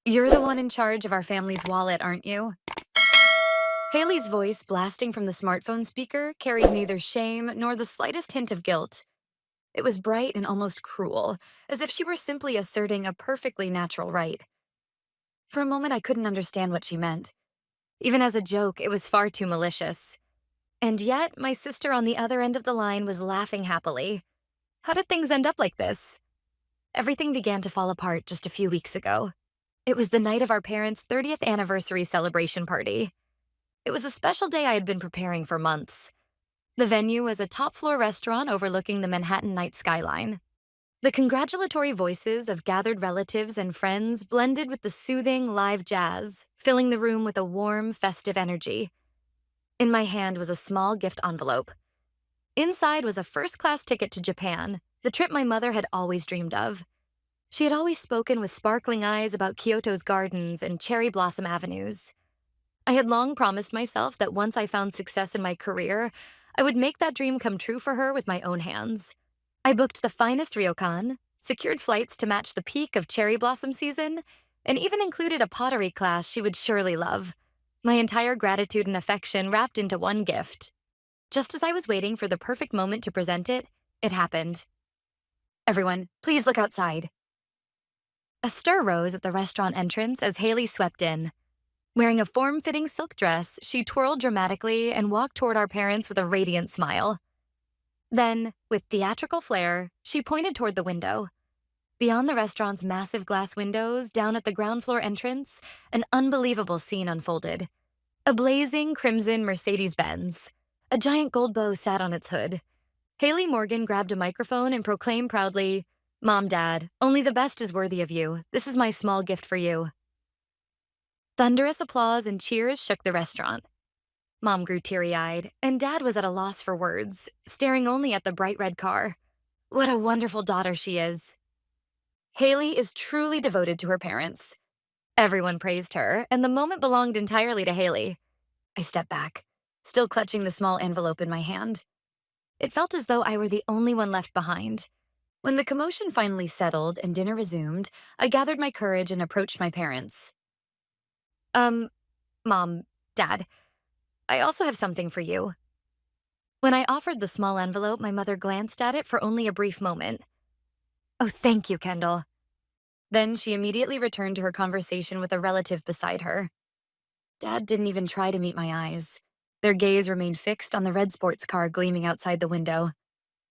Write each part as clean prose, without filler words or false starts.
You're the one in charge of our family's wallet, aren't you? Haley's voice, blasting from the smartphone speaker, carried neither shame nor the slightest hint of guilt. It was bright and almost cruel, as if she were simply asserting a perfectly natural right. For a moment, I couldn't understand what she meant. Even as a joke, it was far too malicious. And yet, my sister on the other end of the line was laughing happily. How did things end up like this? Everything began to fall apart just a few weeks ago. It was the night of our parents' 30th anniversary celebration party. It was a special day I had been preparing for months. The venue was a top-floor restaurant overlooking the Manhattan night skyline. The congratulatory voices of gathered relatives and friends blended with the soothing live jazz, filling the room with a warm, festive energy. In my hand was a small gift envelope. Inside was a first-class ticket to Japan, the trip my mother had always dreamed of. She had always spoken with sparkling eyes about Kyoto's gardens and cherry blossom avenues. I had long promised myself that once I found success in my career, I would make that dream come true for her with my own hands. I booked the finest ryokan, secured flights to match the peak of cherry blossom season, and even included a pottery class she would surely love. My entire gratitude and affection wrapped into one gift. Just as I was waiting for the perfect moment to present it, it happened. Everyone, please look outside. A stir rose at the restaurant entrance as Haley swept in. Wearing a form-fitting silk dress, she twirled dramatically and walked toward our parents with a radiant smile. Then, with theatrical flair, she pointed toward the window. Beyond the restaurant's massive glass windows, down at the ground floor entrance, an unbelievable scene unfolded. A blazing crimson Mercedes-Benz. A giant gold bow sat on its hood. Haley Morgan grabbed a microphone and proclaimed proudly, "Mom, Dad, only the best is worthy of you. This is my small gift for you." Thunderous applause and cheers shook the restaurant. Mom grew teary-eyed, and Dad was at a loss for words, staring only at the bright red car. What a wonderful daughter she is. Haley is truly devoted to her parents. Everyone praised her, and the moment belonged entirely to Haley. I stepped back, still clutching the small envelope in my hand. It felt as though I were the only one left behind. When the commotion finally settled and dinner resumed, I gathered my courage and approached my parents. Mom, Dad, I also have something for you." When I offered the small envelope, my mother glanced at it for only a brief moment. "Oh, thank you, Kendall." Then she immediately returned to her conversation with a relative beside her. Dad didn't even try to meet my eyes. Their gaze remained fixed on the red sports car gleaming outside the window.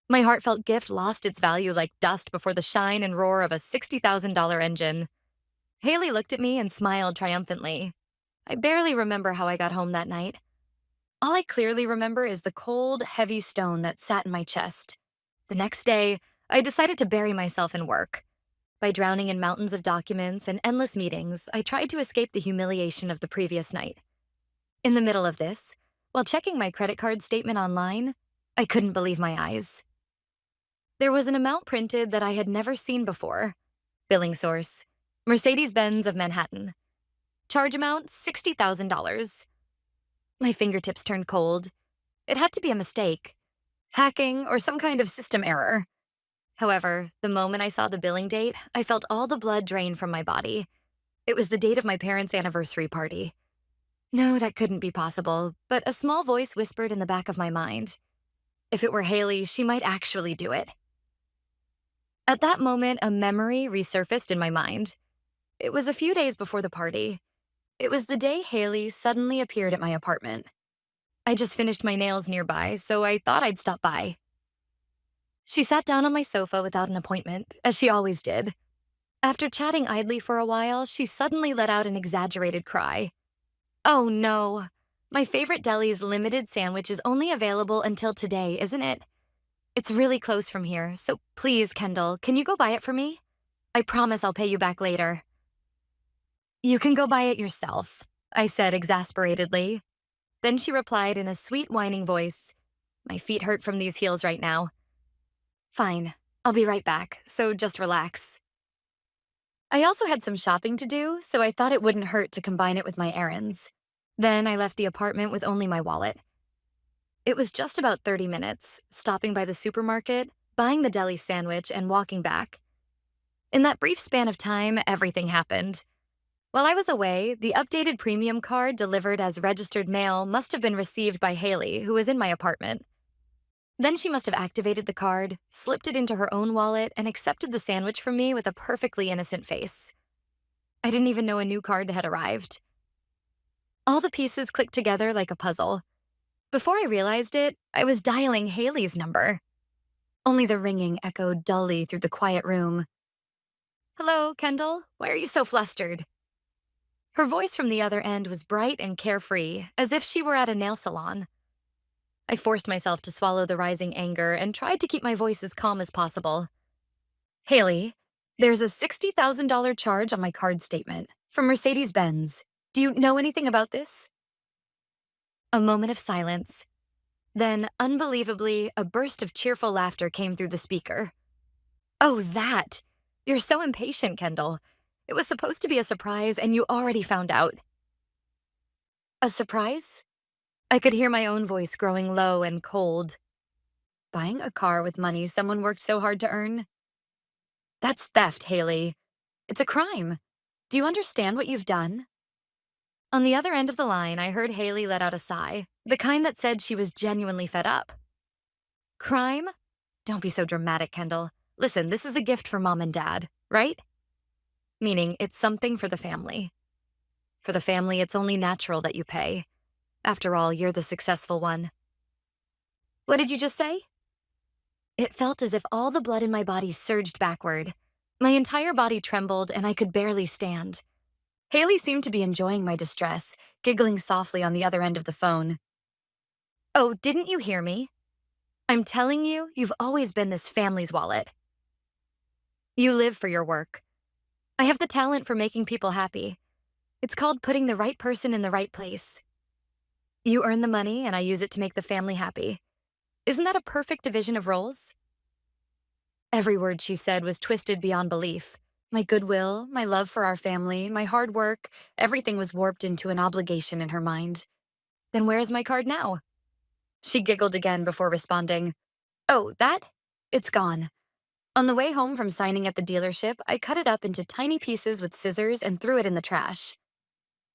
My heartfelt gift lost its value like dust before the shine and roar of a $60,000 engine. Haley looked at me and smiled triumphantly. I barely remember how I got home that night. All I clearly remember is the cold, heavy stone that sat in my chest. The next day, I decided to bury myself in work. By drowning in mountains of documents and endless meetings, I tried to escape the humiliation of the previous night. In the middle of this, while checking my credit card statement online, I couldn't believe my eyes. There was an amount printed that I had never seen before. Billing source: Mercedes-Benz of Manhattan. Charge amount: $60,000. My fingertips turned cold. It had to be a mistake. Hacking or some kind of system error. However, the moment I saw the billing date, I felt all the blood drain from my body. It was the date of my parents' anniversary party. No, that couldn't be possible, but a small voice whispered in the back of my mind. If it were Haley, she might actually do it. At that moment, a memory resurfaced in my mind. It was a few days before the party. It was the day Haley suddenly appeared at my apartment. I just finished my nails nearby, so I thought I'd stop by. She sat down on my sofa without an appointment, as she always did. After chatting idly for a while, she suddenly let out an exaggerated cry. "Oh no! My favorite deli's limited sandwich is only available until today, isn't it? It's really close from here, so please, Kendall, can you go buy it for me? I promise I'll pay you back later." "You can go buy it yourself," I said exasperatedly. Then she replied in a sweet, whining voice. My feet hurt from these heels right now. "Fine, I'll be right back, so just relax." I also had some shopping to do, so I thought it wouldn't hurt to combine it with my errands. Then I left the apartment with only my wallet. It was just about 30 minutes, stopping by the supermarket, buying the deli sandwich, and walking back. In that brief span of time, everything happened. While I was away, the updated premium card delivered as registered mail must have been received by Haley, who was in my apartment. Then she must have activated the card, slipped it into her own wallet, and accepted the sandwich from me with a perfectly innocent face. I didn't even know a new card had arrived. All the pieces clicked together like a puzzle. Before I realized it, I was dialing Haley's number. Only the ringing echoed dully through the quiet room. "Hello, Kendall. Why are you so flustered?" Her voice from the other end was bright and carefree, as if she were at a nail salon. I forced myself to swallow the rising anger and tried to keep my voice as calm as possible. "Haley, there's a $60,000 charge on my card statement from Mercedes-Benz. Do you know anything about this?" A moment of silence. Then, unbelievably, a burst of cheerful laughter came through the speaker. "Oh, that! You're so impatient, Kendall. It was supposed to be a surprise, and you already found out." "A surprise?" I could hear my own voice growing low and cold. "Buying a car with money someone worked so hard to earn? That's theft, Haley. It's a crime. Do you understand what you've done?" On the other end of the line, I heard Haley let out a sigh, the kind that said she was genuinely fed up. "Crime? Don't be so dramatic, Kendall. Listen, this is a gift for Mom and Dad, right? Meaning it's something for the family. For the family, it's only natural that you pay. After all, you're the successful one." "What did you just say?" It felt as if all the blood in my body surged backward. My entire body trembled, and I could barely stand. Haley seemed to be enjoying my distress, giggling softly on the other end of the phone. "Oh, didn't you hear me? I'm telling you, you've always been this family's wallet. You live for your work. I have the talent for making people happy. It's called putting the right person in the right place. You earn the money, and I use it to make the family happy. Isn't that a perfect division of roles?" Every word she said was twisted beyond belief. My goodwill, my love for our family, my hard work, everything was warped into an obligation in her mind. "Then where is my card now?" She giggled again before responding. "Oh, that? It's gone. On the way home from signing at the dealership, I cut it up into tiny pieces with scissors and threw it in the trash.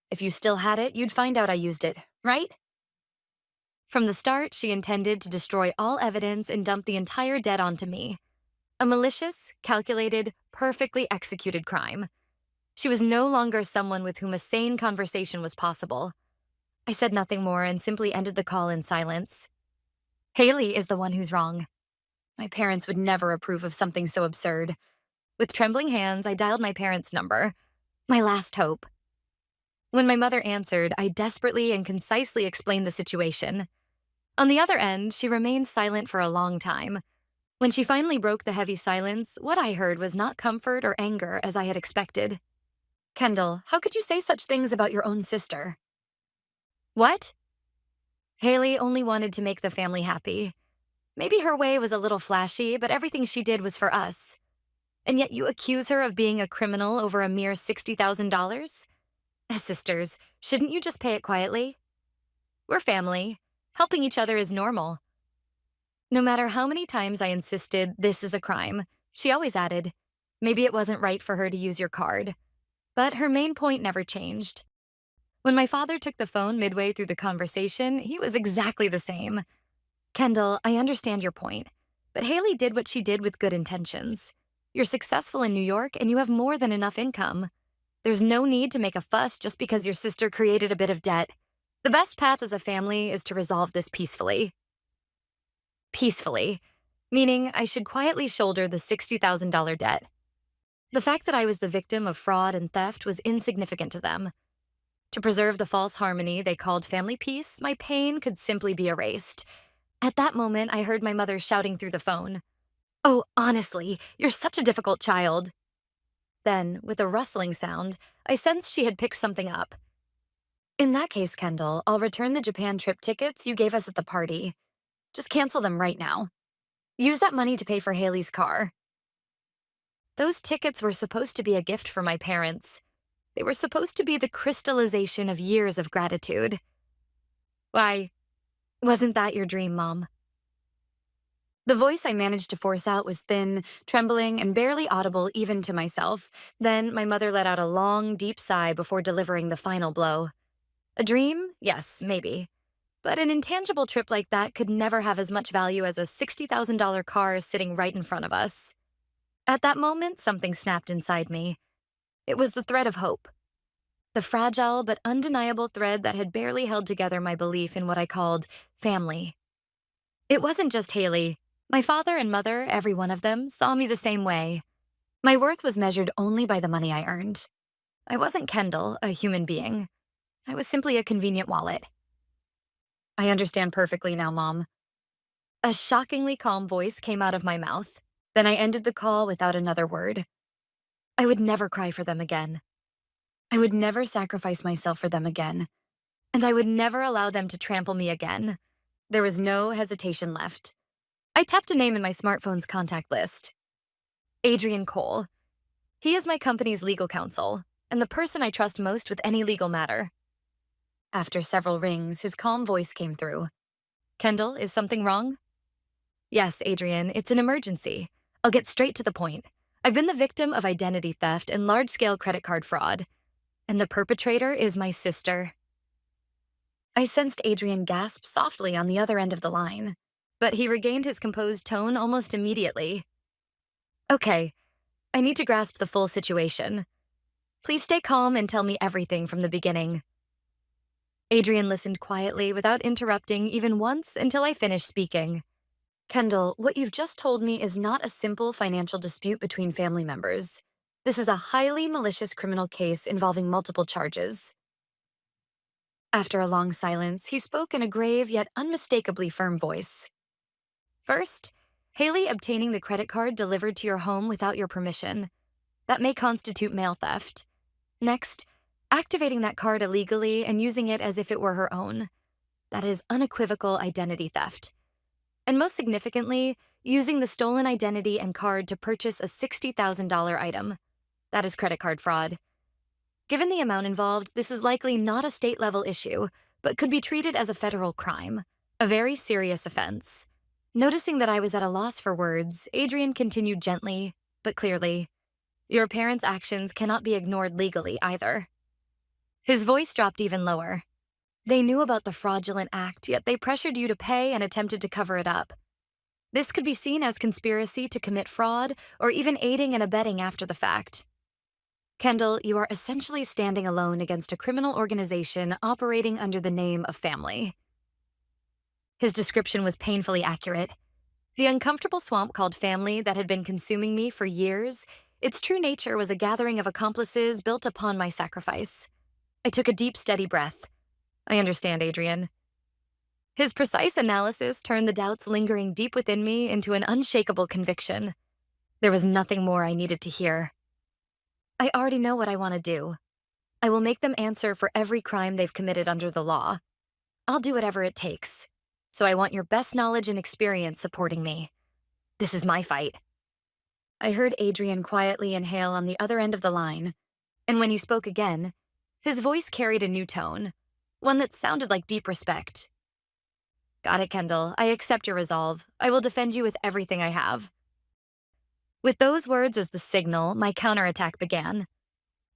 If you still had it, you'd find out I used it, right?" From the start, she intended to destroy all evidence and dump the entire debt onto me. A malicious, calculated, perfectly executed crime. She was no longer someone with whom a sane conversation was possible. I said nothing more and simply ended the call in silence. Haley is the one who's wrong. My parents would never approve of something so absurd. With trembling hands, I dialed my parents' number. My last hope. When my mother answered, I desperately and concisely explained the situation. On the other end, she remained silent for a long time. When she finally broke the heavy silence, what I heard was not comfort or anger as I had expected. "Kendall, how could you say such things about your own sister?" "What?" Haley only wanted to make the family happy. Maybe her way was a little flashy, but everything she did was for us. And yet you accuse her of being a criminal over a mere $60,000? As sisters, shouldn't you just pay it quietly? We're family. Helping each other is normal. No matter how many times I insisted this is a crime, she always added, maybe it wasn't right for her to use your card. But her main point never changed. When my father took the phone midway through the conversation, he was exactly the same. "Kendall, I understand your point, but Haley did what she did with good intentions. You're successful in New York and you have more than enough income. There's no need to make a fuss just because your sister created a bit of debt. The best path as a family is to resolve this peacefully." Peacefully, meaning I should quietly shoulder the $60,000 debt. The fact that I was the victim of fraud and theft was insignificant to them. To preserve the false harmony they called family peace, my pain could simply be erased. At that moment, I heard my mother shouting through the phone, "Oh, honestly, you're such a difficult child." Then, with a rustling sound, I sensed she had picked something up. "In that case, Kendall, I'll return the Japan trip tickets you gave us at the party. Just cancel them right now. Use that money to pay for Haley's car." Those tickets were supposed to be a gift for my parents. They were supposed to be the crystallization of years of gratitude. Why, wasn't that your dream, Mom? The voice I managed to force out was thin, trembling, and barely audible even to myself. Then my mother let out a long, deep sigh before delivering the final blow. A dream? Yes, maybe. But an intangible trip like that could never have as much value as a $60,000 car sitting right in front of us. At that moment, something snapped inside me. It was the thread of hope. The fragile but undeniable thread that had barely held together my belief in what I called family. It wasn't just Haley. My father and mother, every one of them, saw me the same way. My worth was measured only by the money I earned. I wasn't Kendall, a human being. I was simply a convenient wallet. I understand perfectly now, Mom. A shockingly calm voice came out of my mouth. Then I ended the call without another word. I would never cry for them again. I would never sacrifice myself for them again. And I would never allow them to trample me again. There was no hesitation left. I tapped a name in my smartphone's contact list. Adrian Cole. He is my company's legal counsel, and the person I trust most with any legal matter. After several rings, his calm voice came through. Kendall, is something wrong? Yes, Adrian, it's an emergency. I'll get straight to the point. I've been the victim of identity theft and large-scale credit card fraud, and the perpetrator is my sister. I sensed Adrian gasp softly on the other end of the line, but he regained his composed tone almost immediately. Okay, I need to grasp the full situation. Please stay calm and tell me everything from the beginning. Adrian listened quietly without interrupting even once until I finished speaking. Kendall, what you've just told me is not a simple financial dispute between family members. This is a highly malicious criminal case involving multiple charges. After a long silence, he spoke in a grave yet unmistakably firm voice. First, Haley obtaining the credit card delivered to your home without your permission. That may constitute mail theft. Next, activating that card illegally and using it as if it were her own. That is unequivocal identity theft. And most significantly, using the stolen identity and card to purchase a $60,000 item. That is credit card fraud. Given the amount involved, this is likely not a state-level issue, but could be treated as a federal crime, a very serious offense. Noticing that I was at a loss for words, Adrian continued gently, but clearly, your parents' actions cannot be ignored legally either. His voice dropped even lower. They knew about the fraudulent act, yet they pressured you to pay and attempted to cover it up. This could be seen as conspiracy to commit fraud or even aiding and abetting after the fact. Kendall, you are essentially standing alone against a criminal organization operating under the name of family. His description was painfully accurate. The uncomfortable swamp called family that had been consuming me for years, its true nature was a gathering of accomplices built upon my sacrifice. I took a deep, steady breath. I understand, Adrian. His precise analysis turned the doubts lingering deep within me into an unshakable conviction. There was nothing more I needed to hear. I already know what I want to do. I will make them answer for every crime they've committed under the law. I'll do whatever it takes. So I want your best knowledge and experience supporting me. This is my fight. I heard Adrian quietly inhale on the other end of the line, and when he spoke again, his voice carried a new tone, one that sounded like deep respect. Got it, Kendall. I accept your resolve. I will defend you with everything I have. With those words as the signal, my counterattack began.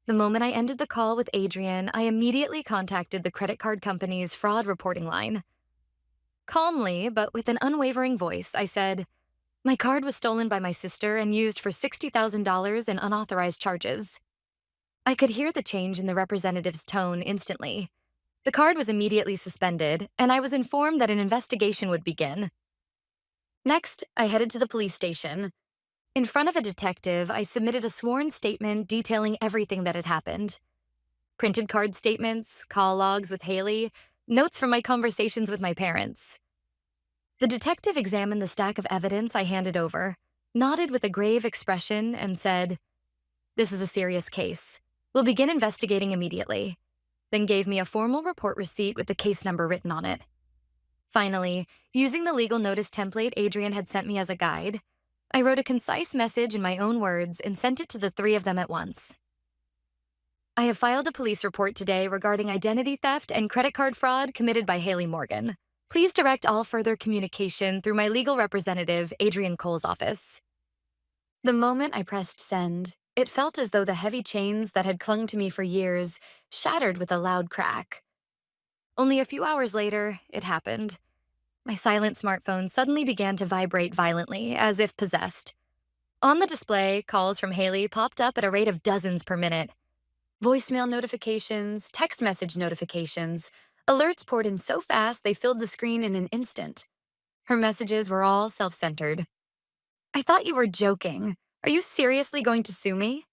The moment I ended the call with Adrian, I immediately contacted the credit card company's fraud reporting line. Calmly, but with an unwavering voice, I said, my card was stolen by my sister and used for $60,000 in unauthorized charges. I could hear the change in the representative's tone instantly. The card was immediately suspended, and I was informed that an investigation would begin. Next, I headed to the police station. In front of a detective, I submitted a sworn statement detailing everything that had happened. Printed card statements, call logs with Haley, notes from my conversations with my parents. The detective examined the stack of evidence I handed over, nodded with a grave expression, and said, "This is a serious case. We'll begin investigating immediately," then gave me a formal report receipt with the case number written on it. Finally, using the legal notice template Adrian had sent me as a guide, I wrote a concise message in my own words and sent it to the three of them at once. I have filed a police report today regarding identity theft and credit card fraud committed by Haley Morgan. Please direct all further communication through my legal representative, Adrian Cole's office. The moment I pressed send, it felt as though the heavy chains that had clung to me for years shattered with a loud crack. Only a few hours later, it happened. My silent smartphone suddenly began to vibrate violently, as if possessed. On the display, calls from Haley popped up at a rate of dozens per minute. Voicemail notifications, text message notifications, alerts poured in so fast they filled the screen in an instant. Her messages were all self-centered. I thought you were joking. Are you seriously going to sue me?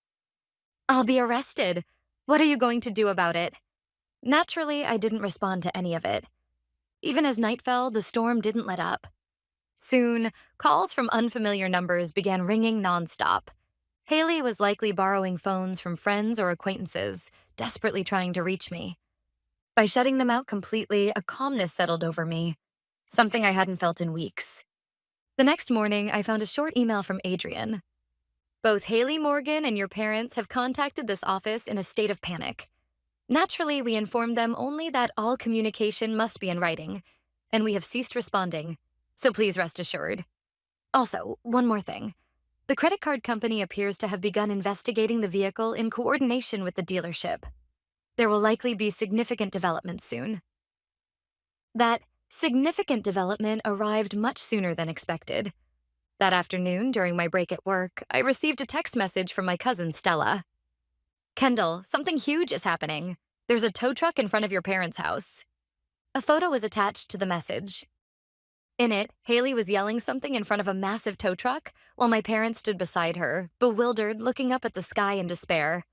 I'll be arrested. What are you going to do about it? Naturally, I didn't respond to any of it. Even as night fell, the storm didn't let up. Soon, calls from unfamiliar numbers began ringing nonstop. Haley was likely borrowing phones from friends or acquaintances, desperately trying to reach me. By shutting them out completely, a calmness settled over me, something I hadn't felt in weeks. The next morning, I found a short email from Adrian. Both Haley Morgan and your parents have contacted this office in a state of panic. Naturally, we informed them only that all communication must be in writing, and we have ceased responding, so please rest assured. Also, one more thing. The credit card company appears to have begun investigating the vehicle in coordination with the dealership. There will likely be significant developments soon. That significant development arrived much sooner than expected. That afternoon, during my break at work, I received a text message from my cousin Stella. Kendall, something huge is happening. There's a tow truck in front of your parents' house. A photo was attached to the message. In it, Haley was yelling something in front of a massive tow truck while my parents stood beside her, bewildered, looking up at the sky in despair.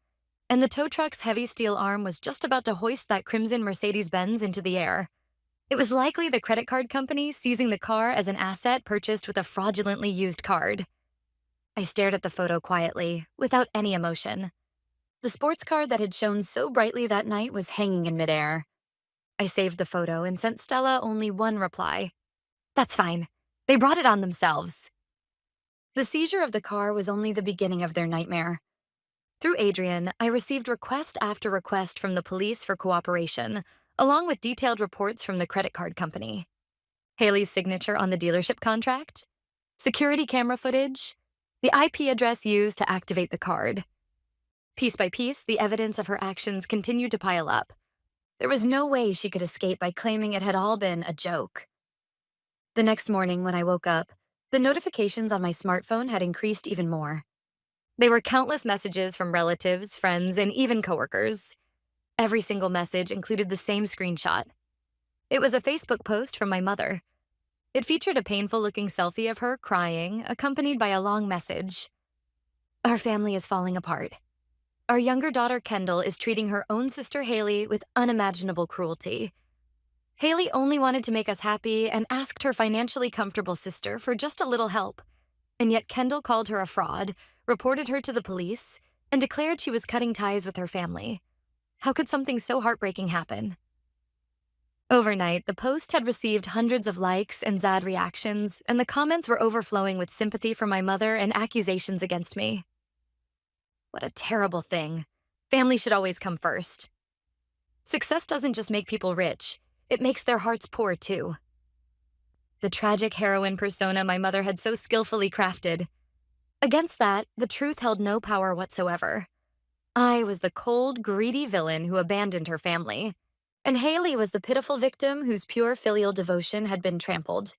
And the tow truck's heavy steel arm was just about to hoist that crimson Mercedes-Benz into the air. It was likely the credit card company seizing the car as an asset purchased with a fraudulently used card. I stared at the photo quietly, without any emotion. The sports car that had shone so brightly that night was hanging in midair. I saved the photo and sent Stella only one reply. That's fine. They brought it on themselves. The seizure of the car was only the beginning of their nightmare. Through Adrian, I received request after request from the police for cooperation, along with detailed reports from the credit card company. Haley's signature on the dealership contract, security camera footage, the IP address used to activate the card. Piece by piece, the evidence of her actions continued to pile up. There was no way she could escape by claiming it had all been a joke. The next morning, when I woke up, the notifications on my smartphone had increased even more. They were countless messages from relatives, friends, and even coworkers. Every single message included the same screenshot. It was a Facebook post from my mother. It featured a painful-looking selfie of her crying, accompanied by a long message. Our family is falling apart. Our younger daughter, Kendall, is treating her own sister, Haley, with unimaginable cruelty. Haley only wanted to make us happy and asked her financially comfortable sister for just a little help. And yet Kendall called her a fraud, reported her to the police, and declared she was cutting ties with her family. How could something so heartbreaking happen? Overnight, the post had received hundreds of likes and sad reactions, and the comments were overflowing with sympathy for my mother and accusations against me. What a terrible thing. Family should always come first. Success doesn't just make people rich, it makes their hearts poor too. The tragic heroine persona my mother had so skillfully crafted. Against that, the truth held no power whatsoever. I was the cold, greedy villain who abandoned her family, and Haley was the pitiful victim whose pure filial devotion had been trampled.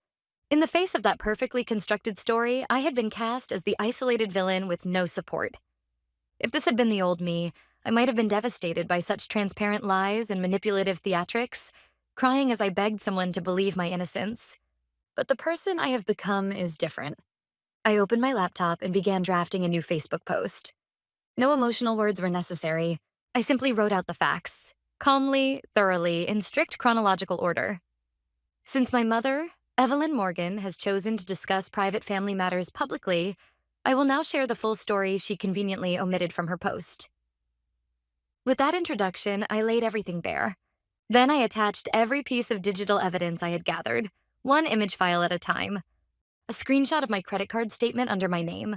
In the face of that perfectly constructed story, I had been cast as the isolated villain with no support. If this had been the old me, I might have been devastated by such transparent lies and manipulative theatrics, crying as I begged someone to believe my innocence. But the person I have become is different. I opened my laptop and began drafting a new Facebook post. No emotional words were necessary. I simply wrote out the facts, calmly, thoroughly, in strict chronological order. Since my mother, Evelyn Morgan, has chosen to discuss private family matters publicly, I will now share the full story she conveniently omitted from her post. With that introduction, I laid everything bare. Then I attached every piece of digital evidence I had gathered, one image file at a time. A screenshot of my credit card statement under my name.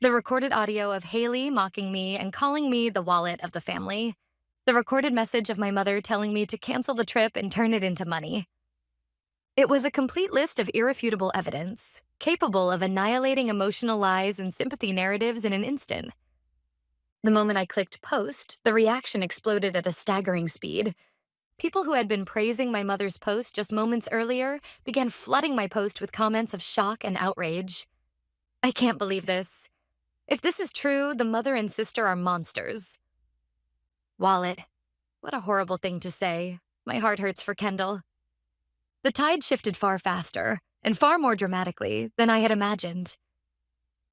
The recorded audio of Haley mocking me and calling me the wallet of the family. The recorded message of my mother telling me to cancel the trip and turn it into money. It was a complete list of irrefutable evidence, capable of annihilating emotional lies and sympathy narratives in an instant. The moment I clicked post, the reaction exploded at a staggering speed. People who had been praising my mother's post just moments earlier began flooding my post with comments of shock and outrage. I can't believe this. If this is true, the mother and sister are monsters. Wallet. What a horrible thing to say. My heart hurts for Kendall. The tide shifted far faster, and far more dramatically than I had imagined.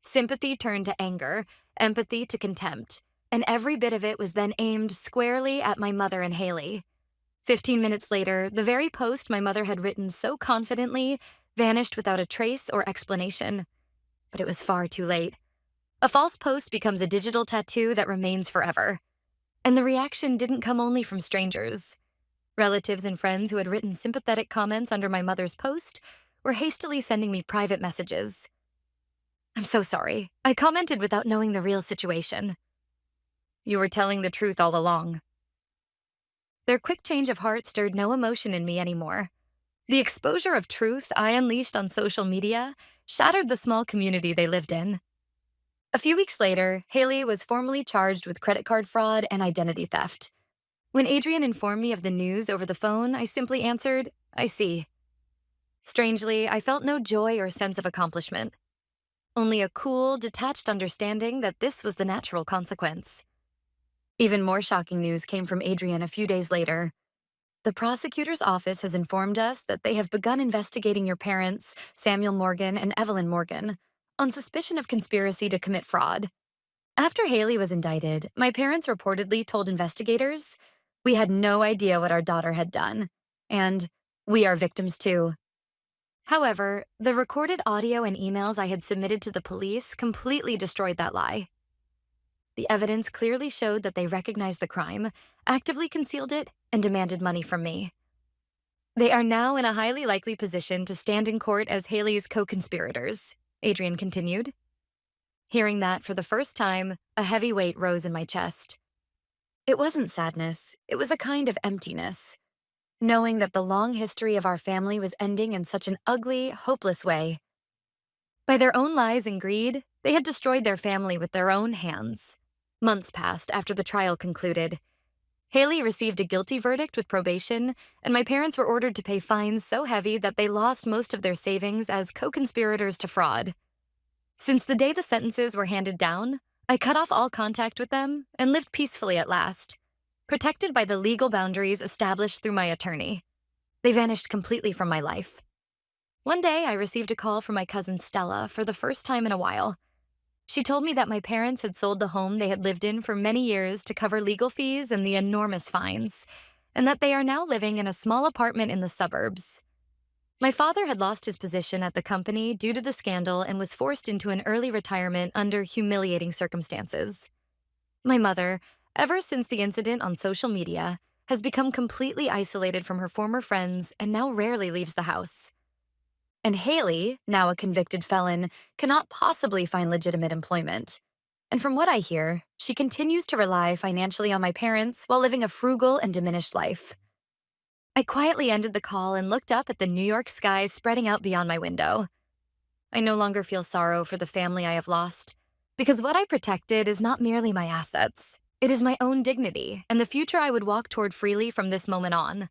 Sympathy turned to anger, empathy to contempt, and every bit of it was then aimed squarely at my mother and Haley. 15 minutes later, the very post my mother had written so confidently vanished without a trace or explanation. But it was far too late. A false post becomes a digital tattoo that remains forever. And the reaction didn't come only from strangers. Relatives and friends who had written sympathetic comments under my mother's post were hastily sending me private messages. "I'm so sorry. I commented without knowing the real situation." "You were telling the truth all along." Their quick change of heart stirred no emotion in me anymore. The exposure of truth I unleashed on social media shattered the small community they lived in. A few weeks later, Haley was formally charged with credit card fraud and identity theft. When Adrian informed me of the news over the phone, I simply answered, "I see." Strangely, I felt no joy or sense of accomplishment. Only a cool, detached understanding that this was the natural consequence. Even more shocking news came from Adrian a few days later. "The prosecutor's office has informed us that they have begun investigating your parents, Samuel Morgan and Evelyn Morgan, on suspicion of conspiracy to commit fraud." After Haley was indicted, my parents reportedly told investigators, "We had no idea what our daughter had done," and "We are victims too." However, the recorded audio and emails I had submitted to the police completely destroyed that lie. The evidence clearly showed that they recognized the crime, actively concealed it, and demanded money from me. They are now in a highly likely position to stand in court as Haley's co-conspirators, Adrian continued. Hearing that for the first time, a heavy weight rose in my chest. It wasn't sadness, it was a kind of emptiness, knowing that the long history of our family was ending in such an ugly, hopeless way. By their own lies and greed, they had destroyed their family with their own hands. Months passed after the trial concluded. Haley received a guilty verdict with probation, and my parents were ordered to pay fines so heavy that they lost most of their savings as co-conspirators to fraud. Since the day the sentences were handed down, I cut off all contact with them and lived peacefully at last, protected by the legal boundaries established through my attorney. They vanished completely from my life. One day, I received a call from my cousin Stella for the first time in a while. She told me that my parents had sold the home they had lived in for many years to cover legal fees and the enormous fines, and that they are now living in a small apartment in the suburbs. My father had lost his position at the company due to the scandal and was forced into an early retirement under humiliating circumstances. My mother, ever since the incident on social media, has become completely isolated from her former friends and now rarely leaves the house. And Haley, now a convicted felon, cannot possibly find legitimate employment. And from what I hear, she continues to rely financially on my parents while living a frugal and diminished life. I quietly ended the call and looked up at the New York sky spreading out beyond my window. I no longer feel sorrow for the family I have lost, because what I protected is not merely my assets. It is my own dignity and the future I would walk toward freely from this moment on.